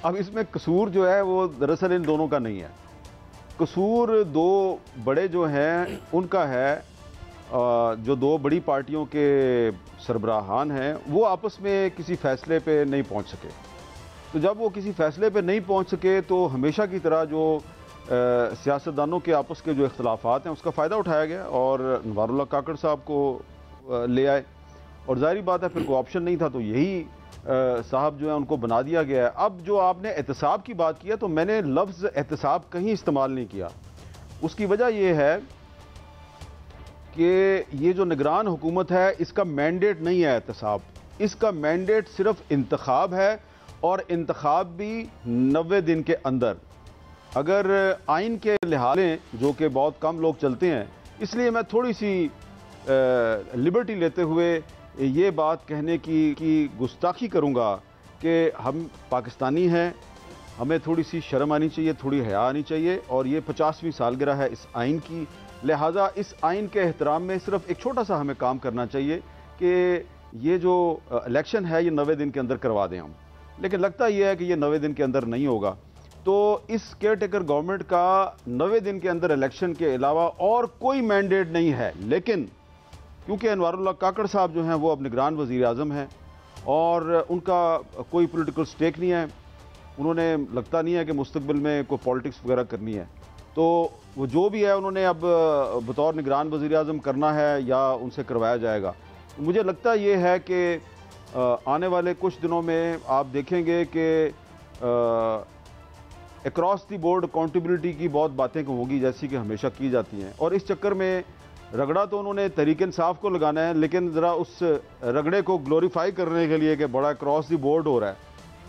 अब इसमें कसूर जो है वो दरअसल इन दोनों का नहीं है। कसूर दो बड़े जो हैं उनका है। जो दो बड़ी पार्टियों के सरबराहान हैं वो आपस में किसी फैसले पे नहीं पहुंच सके। तो जब वो किसी फैसले पे नहीं पहुंच सके तो हमेशा की तरह जो सियासतदानों के आपस के जो इख्तलाफात हैं उसका फ़ायदा उठाया गया और नवारुल्लाह काकड़ साहब को ले आए। और ज़ाहिर बात है फिर कोई ऑप्शन नहीं था तो यही साहब जो है उनको बना दिया गया है। अब जो आपने एहतसाब की बात की है तो मैंने लफ्ज़ एहतसाब कहीं इस्तेमाल नहीं किया। उसकी वजह यह है कि ये जो निगरान हुकूमत है इसका मैंडेट नहीं है एहतसाब, इसका मैंडेट सिर्फ इंतखाब है और इंतखाब भी 90 दिन के अंदर। अगर आइन के लिहाज जो कि बहुत कम लोग चलते हैं, इसलिए मैं थोड़ी सी लिबर्टी लेते हुए ये बात कहने की गुस्ताखी करूँगा कि हम पाकिस्तानी हैं, हमें थोड़ी सी शर्म आनी चाहिए, थोड़ी हया आनी चाहिए। और ये 50वीं सालगिरह है इस आइन की, लिहाजा इस आइन के एहतराम में सिर्फ एक छोटा सा हमें काम करना चाहिए कि ये जो इलेक्शन है ये 90 दिन के अंदर करवा दें हम। लेकिन लगता यह है कि ये 90 दिन के अंदर नहीं होगा। तो इस केयर टेकर गवर्नमेंट का 90 दिन के अंदर इलेक्शन के अलावा और कोई मैंडेट नहीं है। लेकिन क्योंकि अनवारुल्लाह काकड़ साहब जो हैं वो अब निगरान वज़ीर आज़म हैं और उनका कोई पॉलिटिकल स्टेक नहीं है, उन्होंने लगता नहीं है कि मुस्तकबिल में कोई पॉलिटिक्स वगैरह करनी है, तो वो जो भी है उन्होंने अब बतौर निगरान वज़ीर आज़म करना है या उनसे करवाया जाएगा। मुझे लगता ये है कि आने वाले कुछ दिनों में आप देखेंगे कि अक्रॉस दी बोर्ड अकाउंटेबिलिटी की बहुत बातें होगी जैसी कि हमेशा की जाती हैं। और इस चक्कर में रगड़ा तो उन्होंने तहरीक इंसाफ को लगाना है, लेकिन ज़रा उस रगड़े को ग्लोरीफाई करने के लिए कि बड़ा क्रॉस दी बोर्ड हो रहा है,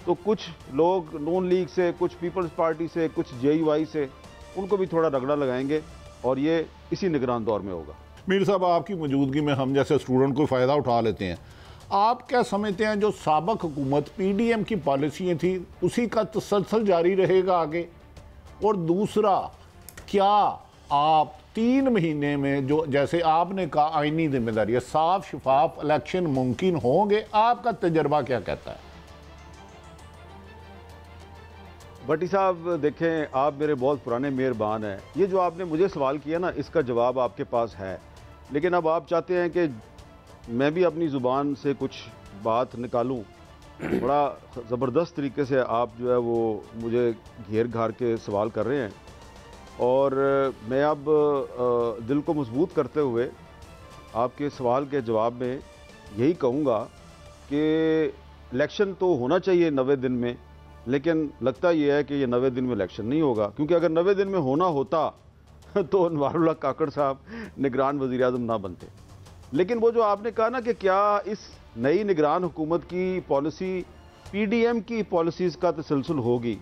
तो कुछ लोग नून लीग से, कुछ पीपल्स पार्टी से, कुछ JUI से, उनको भी थोड़ा रगड़ा लगाएंगे और ये इसी निगरान दौर में होगा। मीर साहब, आपकी मौजूदगी में हम जैसे स्टूडेंट को फ़ायदा उठा लेते हैं। आप क्या समझते हैं जो साबक हुकूमत PDM की पॉलिसियाँ थी उसी का तसलसल जारी रहेगा आगे? और दूसरा, क्या आप 3 महीने में जो जैसे आपने कहा आईनी जिम्मेदारी है, साफ शफाफ इलेक्शन मुमकिन होंगे? आपका तजर्बा क्या कहता है? भट्टी साहब देखें, आप मेरे बहुत पुराने मेहरबान हैं। ये जो आपने मुझे सवाल किया ना, इसका जवाब आपके पास है, लेकिन अब आप चाहते हैं कि मैं भी अपनी ज़ुबान से कुछ बात निकालूं। बड़ा ज़बरदस्त तरीके से आप जो है वो मुझे घेर घार के सवाल कर रहे हैं और मैं अब दिल को मजबूत करते हुए आपके सवाल के जवाब में यही कहूँगा कि इलेक्शन तो होना चाहिए 90 दिन में, लेकिन लगता यह है कि ये 90 दिन में इलेक्शन नहीं होगा, क्योंकि अगर 90 दिन में होना होता तो अनवारुल्लाह काकड़ साहब निगरान वज़ीर आज़म ना बनते। लेकिन वो जो आपने कहा ना कि क्या इस नई निगरान हुकूमत की पॉलिसी PDM की पॉलिसीज़ का तसलसल होगी,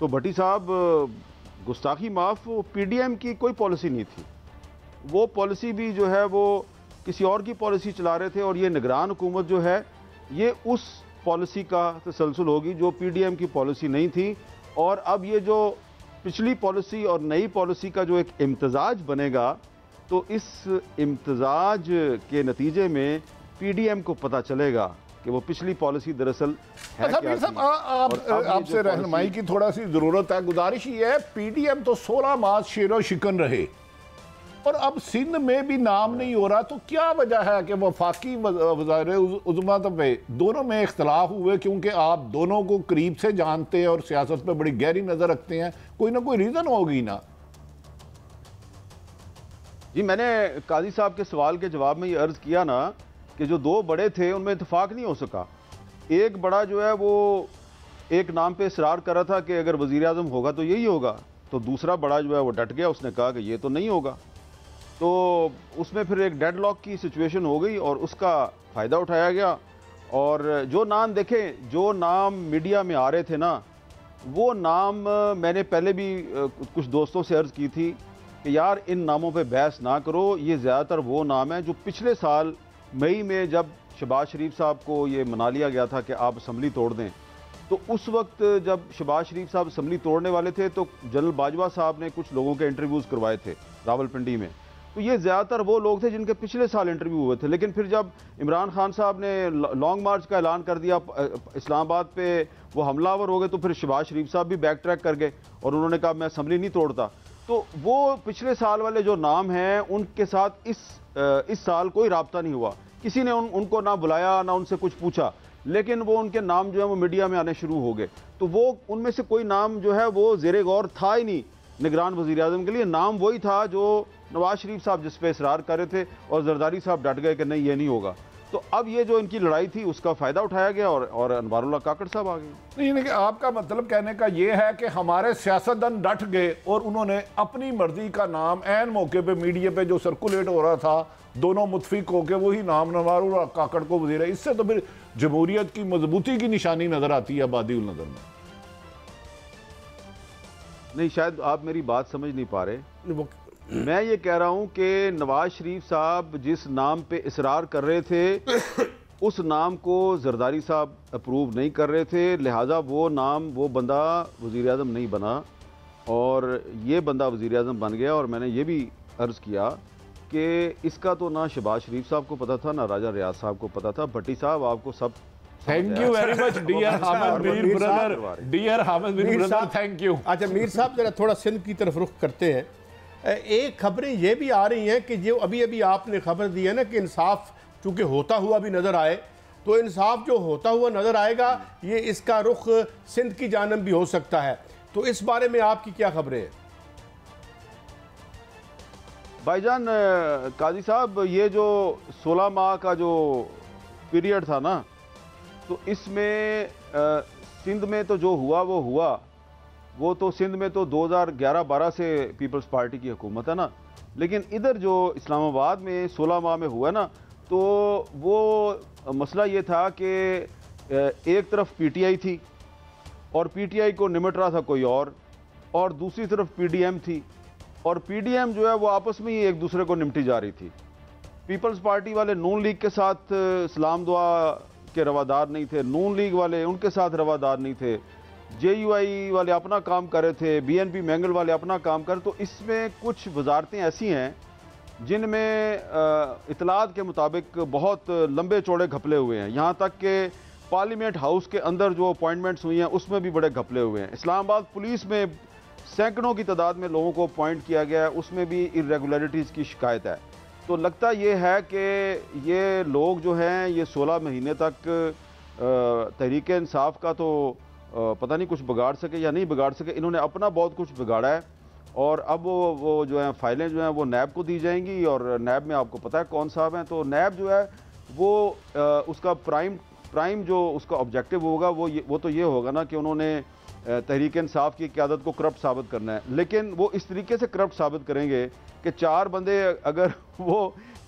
तो भट्टी साहब गुस्ताखी माफ़, वो PDM की कोई पॉलिसी नहीं थी। वो पॉलिसी भी जो है वो किसी और की पॉलिसी चला रहे थे और ये निगरान हुकूमत जो है ये उस पॉलिसी का तसलसल होगी जो PDM की पॉलिसी नहीं थी। और अब ये जो पिछली पॉलिसी और नई पॉलिसी का जो एक इम्तजाज बनेगा, तो इस इम्तजाज के नतीजे में PDM को पता चलेगा कि वो पिछली पॉलिसी दरअसल है क्या थी। आपसे रहनुमाई की थोड़ा सी ज़रूरत है। गुजारिश ये है, PDM तो 16 माह शेरो शिकन रहे और अब सिंध में भी नाम नहीं हो रहा, तो क्या वजह है कि वफाकी वज़ीर उज़्मा पे दोनों में इख्तलाफ हुए? क्योंकि आप दोनों को करीब से जानते हैं और सियासत पे बड़ी गहरी नज़र रखते हैं, कोई ना कोई रीज़न होगी ना? जी, मैंने काजी साहब के सवाल के जवाब में ये अर्ज़ किया ना कि जो दो बड़े थे उनमें इत्तेफाक नहीं हो सका। एक बड़ा जो है वो एक नाम पे इसरार कर रहा था कि अगर वज़ीर आज़म होगा तो यही होगा, तो दूसरा बड़ा जो है वो डट गया, उसने कहा कि ये तो नहीं होगा। तो उसमें फिर एक डेडलॉक की सिचुएशन हो गई और उसका फ़ायदा उठाया गया। और जो नाम देखें, जो नाम मीडिया में आ रहे थे ना, वो नाम मैंने पहले भी कुछ दोस्तों से अर्ज़ की थी कि यार इन नामों पे बहस ना करो। ये ज़्यादातर वो नाम है जो पिछले साल मई में जब शहबाज शरीफ साहब को ये मना लिया गया था कि आप असम्बली तोड़ दें, तो उस वक्त जब शहबाज शरीफ साहब असम्बली तोड़ने वाले थे तो जनरल बाजवा साहब ने कुछ लोगों के इंटरव्यूज़ करवाए थे रावलपिंडी में, तो ये ज़्यादातर वो लोग थे जिनके पिछले साल इंटरव्यू हुए थे। लेकिन फिर जब इमरान खान साहब ने लॉन्ग मार्च का ऐलान कर दिया, इस्लामाबाद पे वो हमलावर हो गए, तो फिर शहबाज शरीफ साहब भी बैक ट्रैक कर गए और उन्होंने कहा मैं असम्बली नहीं तोड़ता। तो वो पिछले साल वाले जो नाम हैं उनके साथ इस साल कोई राब्ता नहीं हुआ, किसी ने उनको ना बुलाया ना उनसे कुछ पूछा, लेकिन वो उनके नाम जो है वो मीडिया में आने शुरू हो गए। तो वो उनमें से कोई नाम जो है वो ज़ेरे गौर था ही नहीं निगरान वज़ीर आज़म के लिए। नाम वही था जो नवाज शरीफ साहब जिस पे इसरार कर रहे थे और जरदारी साहब डट गए कि नहीं ये नहीं होगा। तो अब ये जो इनकी लड़ाई थी उसका फ़ायदा उठाया गया और अनवारुल्लाह काकड़ साहब आ गए। नहीं, आपका मतलब कहने का ये है कि हमारे सियासतदान डट गए और उन्होंने अपनी मर्जी का नाम ऐन मौके पे मीडिया पे जो सर्कुलेट हो रहा था, दोनों मुतफिक होकर वही नाम नवारुल्लाह काकड़ को वज़ीर। इससे तो फिर जमहूरियत की मजबूती की निशानी नजर आती है बादी उल नजर में। नहीं, शायद आप मेरी बात समझ नहीं पा रहे। मैं ये कह रहा हूं कि नवाज शरीफ साहब जिस नाम पे इसरार कर रहे थे उस नाम को जरदारी साहब अप्रूव नहीं कर रहे थे, लिहाजा वो नाम वो बंदा वज़ीर आज़म नहीं बना और ये बंदा वज़ीर आज़म बन गया। और मैंने ये भी अर्ज़ किया कि इसका तो ना शहबाज शरीफ साहब को पता था ना राजा रियाज साहब को पता था। भट्टी साहब आपको सब thank you very much dear Hamid Mir brother, dear Hamid Mir brother, thank you. अच्छा मीर साहब जरा थोड़ा सिंध की तरफ रुख करते हैं। एक खबरें ये भी आ रही हैं कि जो अभी अभी आपने खबर दी है ना कि इंसाफ चूंकि होता हुआ भी नजर आए, तो इंसाफ जो होता हुआ नजर आएगा ये इसका रुख सिंध की जानब भी हो सकता है। तो इस बारे में आपकी क्या खबरें हैं? भाईजान काजी साहब, ये जो 16 माह का जो पीरियड था ना, तो इसमें सिंध में तो जो हुआ वो हुआ, वो तो सिंध में तो 2011-12 से पीपल्स पार्टी की हुकूमत है ना। लेकिन इधर जो इस्लामाबाद में 16 माह में हुआ ना, तो वो मसला ये था कि एक तरफ पीटीआई थी और पीटीआई को निमट रहा था कोई और दूसरी तरफ पीडीएम थी और पीडीएम जो है वो आपस में ही एक दूसरे को निमटी जा रही थी। पीपल्स पार्टी वाले नून लीग के साथ सलाम दुआ के रवादार नहीं थे, नून लीग वाले उनके साथ रवादार नहीं थे, जेयूआई वाले अपना काम कर रहे थे, बीएनपी मैंगल वाले अपना काम कर। तो इसमें कुछ वजारतें ऐसी हैं जिनमें इतलात के मुताबिक बहुत लंबे चौड़े घपले हुए हैं। यहाँ तक कि पार्लियामेंट हाउस के अंदर जो अपॉइंटमेंट्स हुई हैं उसमें भी बड़े घपले हुए हैं। इस्लामाबाद पुलिस में सैकड़ों की तादाद में लोगों को अपॉइंट किया गया है, उसमें भी इरेगुलरिटीज़ की शिकायत है। तो लगता ये है कि ये लोग जो हैं ये 16 महीने तक तहरीक इंसाफ का तो पता नहीं कुछ बिगाड़ सके या नहीं बिगाड़ सके, इन्होंने अपना बहुत कुछ बिगाड़ा है। और अब वो जो है फाइलें जो हैं वो नैब को दी जाएंगी और नैब में आपको पता है कौन साहब हैं। तो नैब जो है वो उसका प्राइम जो उसका ऑब्जेक्टिव होगा वो तो ये होगा ना कि उन्होंने तहरीक इंसाफ की क़यादत को करप्ट साबित करना है। लेकिन वो इस तरीके से करप्ट साबित करेंगे कि 4 बंदे अगर वो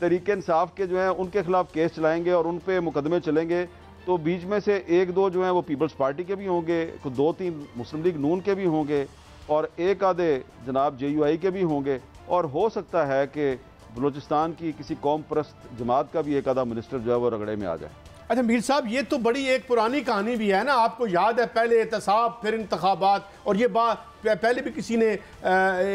तहरीक इंसाफ के जो हैं उनके खिलाफ केस चलाएंगे और उन पे मुकदमे चलेंगे, तो बीच में से 1-2 जो हैं वो पीपल्स पार्टी के भी होंगे, 2-3 मुस्लिम लीग नून के भी होंगे और 1 आधे जनाब जेयूआई के भी होंगे। और हो सकता है कि बलूचिस्तान की किसी कौम परस्त जमात का भी 1 आधा मिनिस्टर जो है वो रगड़े में आ जाए। अच्छा मीर साहब, ये तो बड़ी एक पुरानी कहानी भी है ना, आपको याद है पहले एहतसाब फिर इंतखाबात, और ये बात पहले भी किसी ने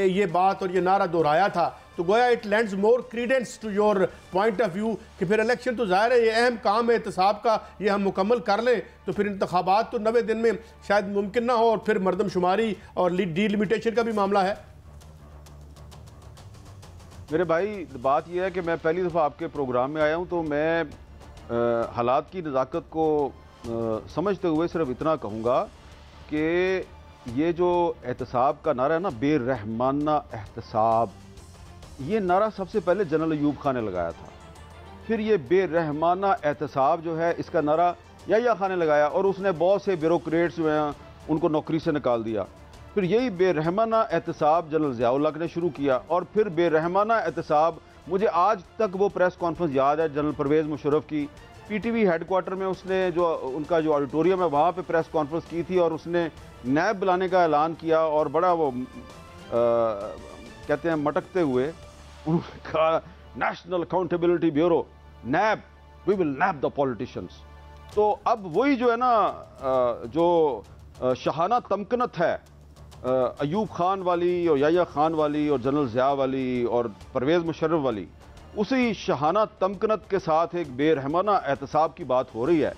ये बात और ये नारा दोहराया था। तो गोया it lands more credence to your point of view कि फिर इलेक्शन तो ज़ाहिर है ये अहम काम है एहतसाब का, ये हम मुकम्मल कर लें तो फिर इंतखाबात तो 90 दिन में शायद मुमकिन ना हो, और फिर मरदमशुमारी और डीलिमिटेशन का भी मामला है। मेरे भाई बात यह है कि मैं पहली दफ़ा आपके प्रोग्राम में आया हूँ, तो मैं हालात की नज़ाकत को समझते हुए सिर्फ इतना कहूँगा कि ये जो एहतसाब का नारा है ना, बेरहमाना एहतसाब, ये नारा सबसे पहले जनरल अयूब खान ने लगाया था। फिर ये बेरहमाना एहतसाब जो है इसका नारा याह्या खान ने लगाया और उसने बहुत से ब्यूरोक्रेट्स जो हैं उनको नौकरी से निकाल दिया। फिर यही बेरहमाना एहतसाब जनरल ज़ियाउल हक ने शुरू किया और फिर बेरहमाना एहतसाब, मुझे आज तक वो प्रेस कॉन्फ्रेंस याद है जनरल परवेज़ मुशर्रफ की, पीटीवी हेडक्वार्टर में उसने जो उनका जो ऑडिटोरियम है वहाँ पे प्रेस कॉन्फ्रेंस की थी और उसने नैब बुलाने का ऐलान किया और बड़ा वो कहते हैं मटकते हुए उन्होंने कहा national accountability bureau NAB, we will nab the politicians. तो अब वही जो है ना जो शहाना तमकनत है अयूब खान वाली और याया खान वाली और जनरल ज़िया वाली और परवेज़ मुशर्रफ वाली उसी शहाना तमकनत के साथ एक बेरहमाना एहतसाब की बात हो रही है,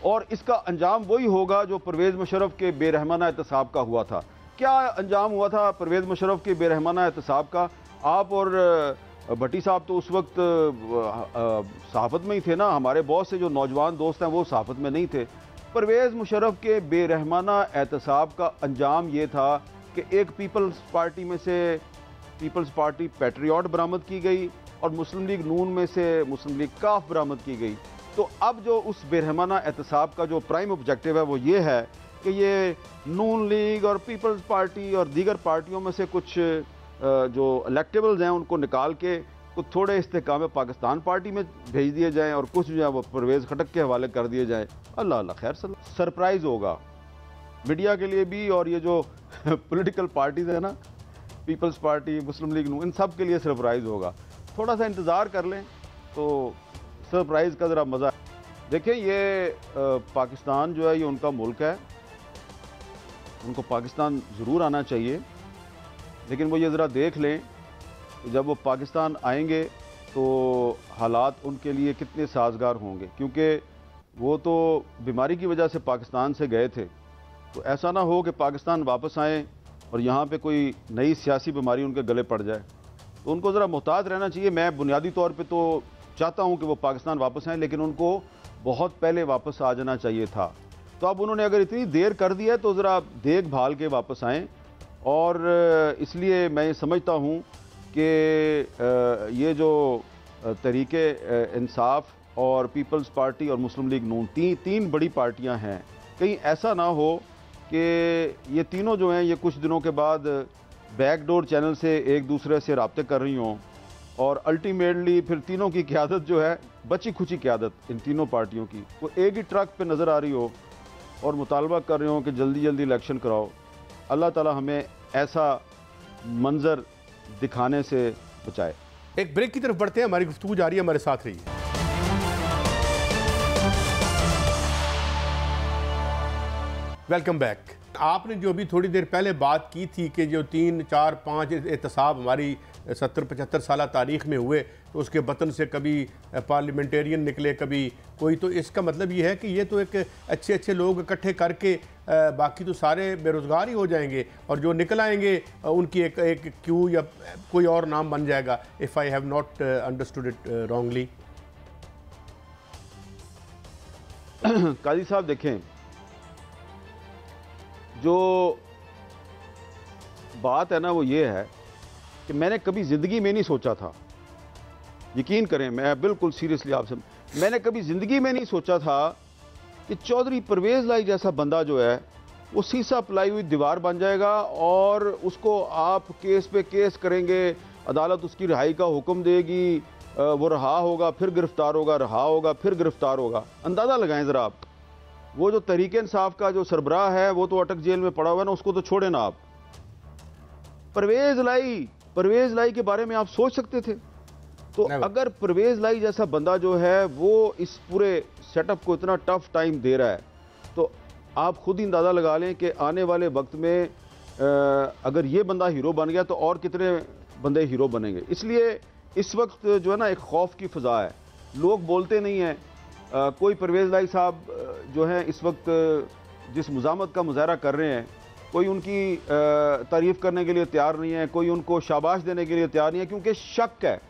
और इसका अंजाम वही होगा जो परवेज़ मुशर्रफ के बेरहमाना एहतसाब का हुआ था। क्या अंजाम हुआ था परवेज़ मुशर्रफ के बेरहमाना एहतसाब का? आप और भट्टी साहब तो उस वक्त सहाफ़त में ही थे ना, हमारे बहुत से जो नौजवान दोस्त हैं वो सहाफ़त में नहीं थे। परवेज़ मुशर्रफ के बेरहमाना एहतसाब का अंजाम ये था कि एक पीपल्स पार्टी में से पीपल्स पार्टी पैट्रियट बरामद की गई और मुस्लिम लीग नून में से मुस्लिम लीग काफ बरामद की गई। तो अब जो उस बेरहमाना एहतसाब का जो प्राइम ऑब्जेक्टिव है वो ये है कि ये नून लीग और पीपल्स पार्टी और दीगर पार्टियों में से कुछ जो इलेक्टेबल्स हैं उनको निकाल के कुछ थोड़े इस्तेकाम पाकिस्तान पार्टी में भेज दिए जाएं और कुछ जो है वो परवेज़ खटक के हवाले कर दिए जाएं। अल्लाह अल्लाह खैर सरप्राइज़ होगा मीडिया के लिए भी, और ये जो पॉलिटिकल पार्टीज़ हैं ना, पीपल्स पार्टी, मुस्लिम लीग नून, इन सब के लिए सरप्राइज़ होगा। थोड़ा सा इंतज़ार कर लें तो सरप्राइज़ का ज़रा मज़ा। देखिए ये पाकिस्तान जो है ये उनका मुल्क है, उनको पाकिस्तान ज़रूर आना चाहिए, लेकिन वो ये ज़रा देख लें कि जब वो पाकिस्तान आएंगे तो हालात उनके लिए कितने साजगार होंगे, क्योंकि वो तो बीमारी की वजह से पाकिस्तान से गए थे। तो ऐसा ना हो कि पाकिस्तान वापस आएँ और यहाँ पे कोई नई सियासी बीमारी उनके गले पड़ जाए, तो उनको ज़रा मुहतात रहना चाहिए। मैं बुनियादी तौर पे तो चाहता हूँ कि वो पाकिस्तान वापस आएँ, लेकिन उनको बहुत पहले वापस आ जाना चाहिए था। तो अब उन्होंने अगर इतनी देर कर दी है तो ज़रा देखभाल के वापस आएँ, और इसलिए मैं ये समझता हूँ कि ये जो तहरीके इंसाफ और पीपल्स पार्टी और मुस्लिम लीग नून तीन बड़ी पार्टियाँ हैं, कहीं ऐसा ना हो कि ये तीनों जो हैं ये कुछ दिनों के बाद बैकडोर चैनल से एक दूसरे से रब्ते कर रही हों, और अल्टीमेटली फिर तीनों की क़यादत जो है, बची खुची क़यादत इन तीनों पार्टियों की, वो एक ही ट्रक पे नज़र आ रही हो और मुतालबा कर रहे हो कि जल्दी जल्दी इलेक्शन कराओ। अल्लाह ताला हमें ऐसा मंजर दिखाने से बचाए। एक ब्रेक की तरफ बढ़ते हैं, हमारी गुफ्तगू जारी है, हमारे साथ रहिए। Welcome back. आपने जो अभी थोड़ी देर पहले बात की थी कि जो 3, 4, 5 एहतसाब हमारी 70-75 साल तारीख़ में हुए, तो उसके बतन से कभी पार्लियामेंटेरियन निकले, कभी कोई, तो इसका मतलब ये है कि ये तो एक अच्छे अच्छे लोग इकट्ठे करके बाकी तो सारे बेरोज़गार ही हो जाएंगे, और जो निकल आएंगे उनकी एक क्यू या कोई और नाम बन जाएगा, if I have not understood it wrongly. काजी साहब देखें, जो बात है ना वो ये है कि मैंने कभी ज़िंदगी में नहीं सोचा था, यकीन करें, मैं बिल्कुल सीरियसली आपसे, मैंने कभी ज़िंदगी में नहीं सोचा था कि चौधरी परवेज़ लाई जैसा बंदा जो है वो सीसा पलाई हुई दीवार बन जाएगा और उसको आप केस पे केस करेंगे, अदालत उसकी रिहाई का हुक्म देगी, वो रहा होगा फिर गिरफ्तार होगा, रहा होगा फिर गिरफ्तार होगा। अंदाज़ा लगाएं ज़रा आप, वो जो तहरीक इंसाफ का जो सरबराह है वो तो अटक जेल में पड़ा हुआ है ना, उसको तो छोड़े ना आप। परवेज़ लाई के बारे में आप सोच सकते थे? तो अगर परवेज़ लाई जैसा बंदा जो है वो इस पूरे सेटअप को इतना टफ टाइम दे रहा है, तो आप खुद ही अंदाज़ा लगा लें कि आने वाले वक्त में अगर ये बंदा हीरो बन गया तो और कितने बंदे हीरो बनेंगे। इसलिए इस वक्त जो है ना एक खौफ की फ़ज़ा है, लोग बोलते नहीं हैं। कोई परवेज़ लाई साहब जो हैं इस वक्त जिस मुज़ामत का मुज़ाहरा कर रहे हैं, कोई उनकी तारीफ़ करने के लिए तैयार नहीं है, कोई उनको शाबाश देने के लिए तैयार नहीं है, क्योंकि शक है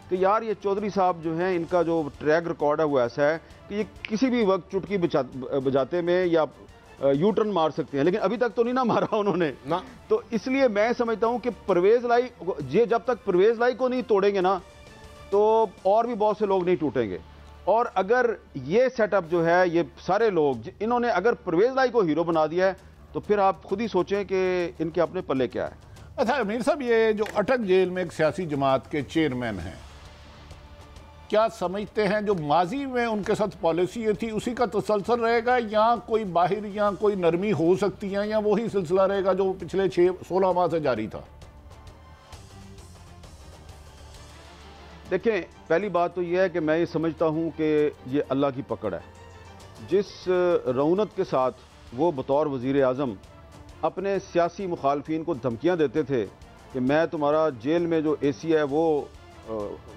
कि यार ये चौधरी साहब जो हैं इनका जो ट्रैक रिकॉर्ड है वो ऐसा है कि ये किसी भी वक्त चुटकी बजाते में या यू टर्न मार सकते हैं, लेकिन अभी तक तो नहीं ना मारा उन्होंने ना। तो इसलिए मैं समझता हूं कि परवेज़ लाई, ये जब तक परवेज़ लाई को नहीं तोड़ेंगे ना तो और भी बहुत से लोग नहीं टूटेंगे। और अगर ये सेटअप जो है, ये सारे लोग इन्होंने अगर परवेज़ लाई को हीरो बना दिया है तो फिर आप खुद ही सोचें कि इनके अपने पल्ले क्या है। अच्छा अमीर साहब, ये जो अटक जेल में एक सियासी जमात के चेयरमैन हैं, क्या समझते हैं जो माजी में उनके साथ पॉलिसी थी उसी का तसलसल रहेगा, या कोई बाहर या कोई नरमी हो सकती है, या वही सिलसिला रहेगा जो पिछले 16 माह से जारी था? देखें, पहली बात तो यह है कि मैं ये समझता हूँ कि ये अल्लाह की पकड़ है। जिस रौनक के साथ वो बतौर वज़ीर आज़म अपने सियासी मुखालफिन को धमकियाँ देते थे कि मैं तुम्हारा जेल में जो एसी है वो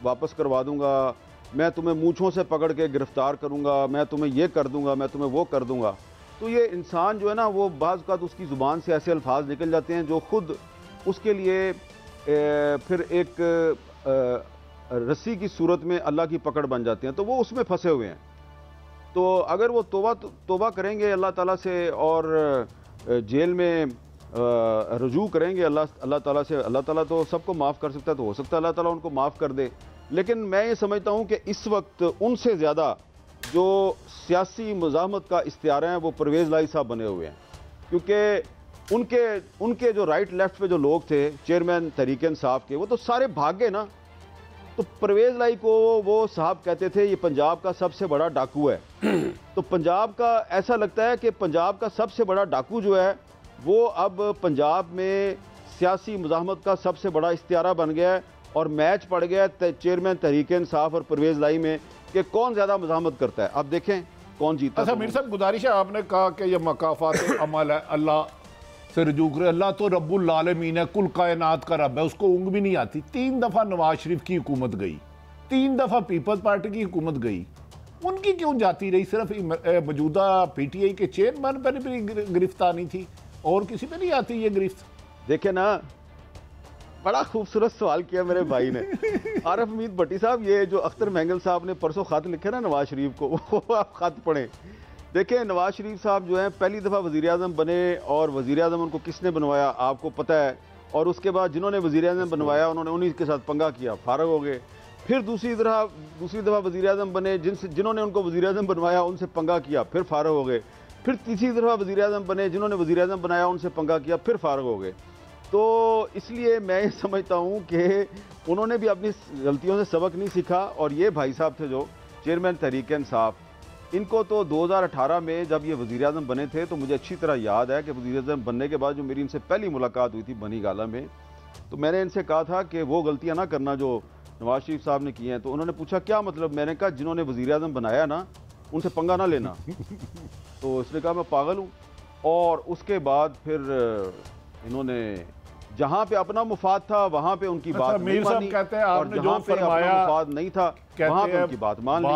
वापस करवा दूंगा, मैं तुम्हें मूँछों से पकड़ के गिरफ्तार करूंगा, मैं तुम्हें ये कर दूंगा, मैं तुम्हें वो कर दूंगा, तो ये इंसान जो है ना वो बाज़ औक़ात उसकी ज़ुबान से ऐसे अल्फाज निकल जाते हैं जो ख़ुद उसके लिए फिर एक रस्सी की सूरत में अल्लाह की पकड़ बन जाते हैं, तो वो उसमें फंसे हुए हैं। तो अगर वो तौबा करेंगे अल्लाह ताला से और जेल में रुजू करेंगे अल्लाह ताला से, अल्लाह ताला तो सबको माफ़ कर सकता है, तो हो सकता है अल्लाह ताला उनको माफ़ कर दे। लेकिन मैं ये समझता हूँ कि इस वक्त उनसे ज़्यादा जो सियासी मुज़ाहमत का इख्तियार हैं वो परवेज़ लाई साहब बने हुए हैं, क्योंकि उनके जो राइट लेफ्ट पे जो लोग थे चेयरमैन तहरीक इंसाफ के, वो तो सारे भाग गए ना। तो परवेज़ लाई को वो साहब कहते थे ये पंजाब का सबसे बड़ा डाकू है। तो पंजाब का ऐसा लगता है कि पंजाब का सबसे बड़ा डाकू जो है वो अब पंजाब में सियासी मुज़ाहमत का सबसे बड़ा इख्तियारा बन गया है और मैच पड़ गया है चेयरमैन तहरीक इंसाफ और परवेज़ लाई में कि कौन ज़्यादा मुज़ाहमत करता है। अब देखें कौन जीता। अच्छा मीर साहब, गुजारिश है, आपने कहा कि यह मकाफात अमल है, अल्लाह से रजू करे, अल्लाह तो रब्बुल आलमीन है, कुल कायनात का रब है, उसको ऊँग भी नहीं आती। 3 दफ़ा नवाज शरीफ की हुकूमत गई, 3 दफ़ा पीपल्स पार्टी की हुकूमत गई, उनकी क्यों जाती रही? सिर्फ मौजूदा PTI के चेयरमैन पर भी गिरफ्तारी थी और किसी पे नहीं आती ये गिरफ्त? देखे ना, बड़ा खूबसूरत सवाल किया मेरे भाई ने। आरिफ हमीद भट्टी साहब, ये जो अख्तर महंगल साहब ने परसों ख़त लिखे ना नवाज शरीफ को, वो आप ख़त पढ़ें। देखें नवाज शरीफ साहब जो हैं पहली दफ़ा वज़ीर आज़म बने और वज़ीर आज़म उनको किसने बनवाया आपको पता है, और उसके बाद जिन्होंने वज़ीर आज़म बनवाया उन्होंने उन्हीं के साथ पंगा किया, फारग हो गए। फिर दूसरी दफ़ा वज़ीर आज़म बने, जिन्होंने उनको वज़ीर आज़म बनवाया उनसे पंगा किया, फिर फारग हो गए। फिर तीसरी दफ़ा वज़ीर आज़म बने, जिन्होंने वज़ीर आज़म बनाया उनसे पंगा किया, फिर फारग हो गए। तो इसलिए मैं ये समझता हूँ कि उन्होंने भी अपनी गलतियों से सबक नहीं सीखा। और ये भाई साहब थे जो चेयरमैन तहरीक इंसाफ, इनको तो 2018 में जब ये वज़ीर आज़म बने थे तो मुझे अच्छी तरह याद है कि वज़ीर आज़म बनने के बाद जो मेरी इनसे पहली मुलाकात हुई थी बनी गाला में, तो मैंने इनसे कहा था कि वो गलतियाँ ना करना जो नवाज शरीफ साहब ने की हैं। तो उन्होंने पूछा क्या मतलब? मैंने कहा जिन्होंने वज़ीर आज़म बनाया ना उनसे पंगा ना लेना। तो इसने कहा मैं पागल हूँ। और उसके बाद फिर इन्होंने जहाँ पे अपना मुफाद था वहाँ पे उनकी बात नहीं मानी, कहते हैं और आपने जहाँ जो पे अपना फरमाया मुफाद नहीं था वहाँ पे उनकी बात मान ली।